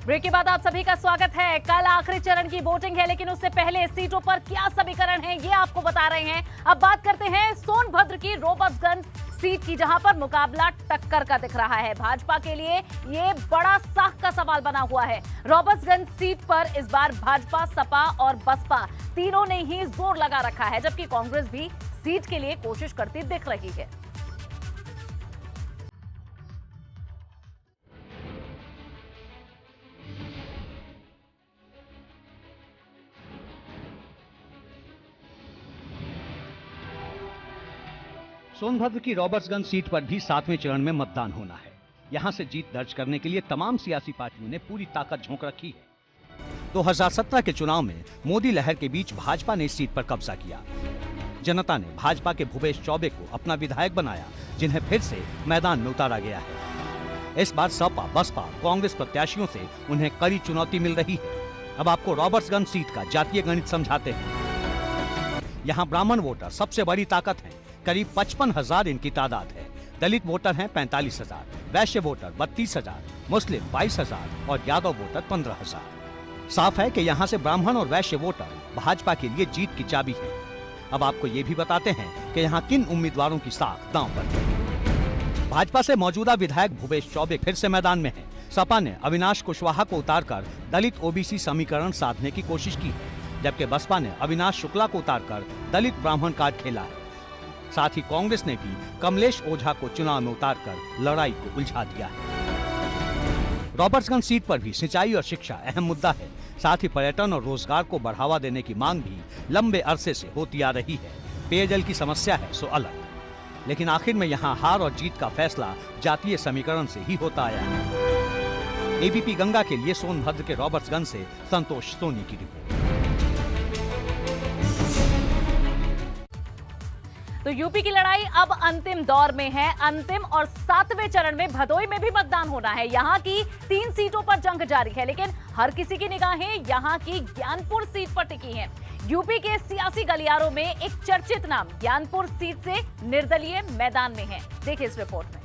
Break के बाद आप सभी का स्वागत है। कल आखिरी चरण की वोटिंग है, लेकिन उससे पहले सीटों पर क्या समीकरण है ये आपको बता रहे हैं। अब बात करते हैं सोनभद्र की रॉबर्ट्सगंज सीट की, जहां पर मुकाबला टक्कर का दिख रहा है। भाजपा के लिए ये बड़ा साख का सवाल बना हुआ है। रॉबर्ट्सगंज सीट पर इस बार भाजपा, सपा और बसपा तीनों ने ही जोर लगा रखा है, जबकि कांग्रेस भी सीट के लिए कोशिश करती दिख रही है। सोनभद्र की रॉबर्ट्सगंज सीट पर भी 7वें चरण में मतदान होना है। यहां से जीत दर्ज करने के लिए तमाम सियासी पार्टियों ने पूरी ताकत झोंक रखी है। 2017 के चुनाव में मोदी लहर के बीच भाजपा ने इस सीट पर कब्जा किया। जनता ने भाजपा के भूपेश चौबे को अपना विधायक बनाया, जिन्हें फिर से मैदान में उतारा गया है। इस बार सपा, बसपा, कांग्रेस प्रत्याशियों से उन्हें कड़ी चुनौती मिल रही है। अब आपको रॉबर्ट्सगंज सीट का जातीय गणित समझाते हैं। यहाँ ब्राह्मण वोटर सबसे बड़ी ताकत है। करीब 55,000 इनकी तादाद है। दलित वोटर हैं 45,000, वैश्य वोटर 32,000, मुस्लिम 22,000 और यादव वोटर 15,000। साफ है कि यहाँ से ब्राह्मण और वैश्य वोटर भाजपा के लिए जीत की चाबी है। अब आपको ये भी बताते हैं कि यहाँ किन उम्मीदवारों की साख दांव पर है। भाजपा से मौजूदा विधायक भूपेश चौबे फिर से मैदान में है। सपा ने अविनाश कुशवाहा को उतारकर दलित ओबीसी समीकरण साधने की कोशिश की है, जबकि बसपा ने अविनाश शुक्ला को उतारकर दलित ब्राह्मण कार्ड खेला है। साथ ही कांग्रेस ने भी कमलेश ओझा को चुनाव में उतारकर लड़ाई को उलझा दिया है। रॉबर्ट्सगंज सीट पर भी सिंचाई और शिक्षा अहम मुद्दा है। साथ ही पर्यटन और रोजगार को बढ़ावा देने की मांग भी लंबे अरसे से होती आ रही है। पेयजल की समस्या है सो अलग, लेकिन आखिर में यहाँ हार और जीत का फैसला जातीय समीकरण से ही होता आया है। एबीपी गंगा के लिए सोनभद्र के रॉबर्ट्सगंज से संतोष सोनी की रिपोर्ट। तो यूपी की लड़ाई अब अंतिम दौर में है। अंतिम और 7वें चरण में भदोई में भी मतदान होना है। यहाँ की 3 सीटों पर जंग जारी है, लेकिन हर किसी की निगाहें यहाँ की ज्ञानपुर सीट पर टिकी हैं। यूपी के सियासी गलियारों में एक चर्चित नाम ज्ञानपुर सीट से निर्दलीय मैदान में है। देखिए इस रिपोर्ट में।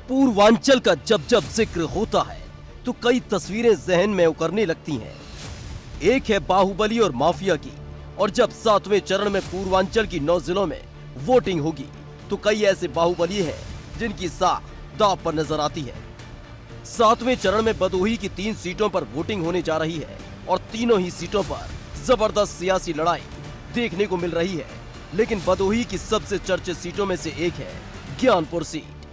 पूर्वांचल का जब जब जिक्र होता है तो कई तस्वीरें जहन में उकरने लगती हैं। एक है बाहुबली और माफिया की, और जब 7वें चरण में पूर्वांचल की 9 जिलों में वोटिंग होगी तो कई ऐसे बाहुबली हैं जिनकी साख दांव पर नजर आती है। 7वें चरण में भदोही की 3 सीटों पर वोटिंग होने जा रही है और तीनों ही सीटों पर जबरदस्त सियासी लड़ाई देखने को मिल रही है। लेकिन भदोही की सबसे चर्चित सीटों में से एक है ज्ञानपुर सीट।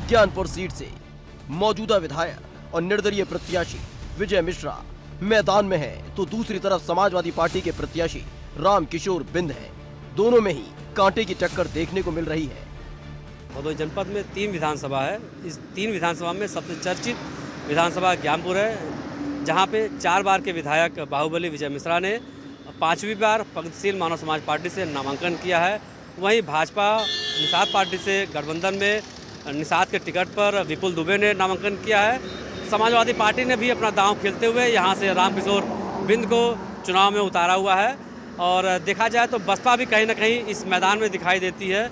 ज्ञानपुर सीट से मौजूदा विधायक और निर्दलीय प्रत्याशी विजय मिश्रा मैदान में है, तो दूसरी तरफ समाजवादी पार्टी के प्रत्याशी रामकिशोर बिंद हैं। दोनों में ही कांटे की टक्कर देखने को मिल रही है। भदोही जनपद में 3 विधानसभा है। इस 3 विधानसभा में सबसे चर्चित विधानसभा ज्ञानपुर है, जहां पे 4 बार के विधायक बाहुबली विजय मिश्रा ने 5वीं बार प्रगतिशील मानव समाज पार्टी से नामांकन किया है। वहीं भाजपा निषाद पार्टी से गठबंधन में निषाद के टिकट पर विपुल दुबे ने नामांकन किया है। समाजवादी पार्टी ने भी अपना दांव खेलते हुए यहां से रामकिशोर बिंद को चुनाव में उतारा हुआ है। और देखा जाए तो बसपा भी कहीं न कहीं इस मैदान में दिखाई देती है।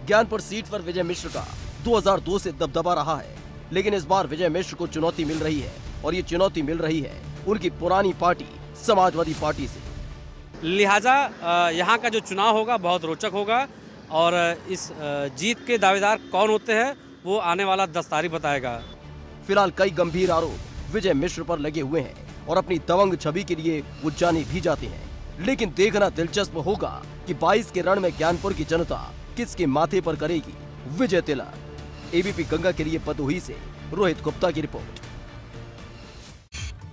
ज्ञानपुर सीट पर विजय मिश्र का 2002 से दबदबा रहा है, लेकिन इस बार विजय मिश्र को चुनौती मिल रही है, और ये चुनौती मिल रही है उनकी पुरानी पार्टी समाजवादी पार्टी से। लिहाजा यहाँ का जो चुनाव होगा बहुत रोचक होगा, और इस जीत के दावेदार कौन होते हैं वो आने वाला 10 तारीख बताएगा। फिलहाल कई गंभीर आरोप विजय मिश्र पर लगे हुए हैं और अपनी दबंग छवि के लिए वो जाने भी जाते हैं। लेकिन देखना दिलचस्प होगा कि 22 के रण में ज्ञानपुर की जनता किसके माथे पर करेगी विजय तिलक। एबीपी गंगा के लिए भदोही से रोहित गुप्ता की रिपोर्ट।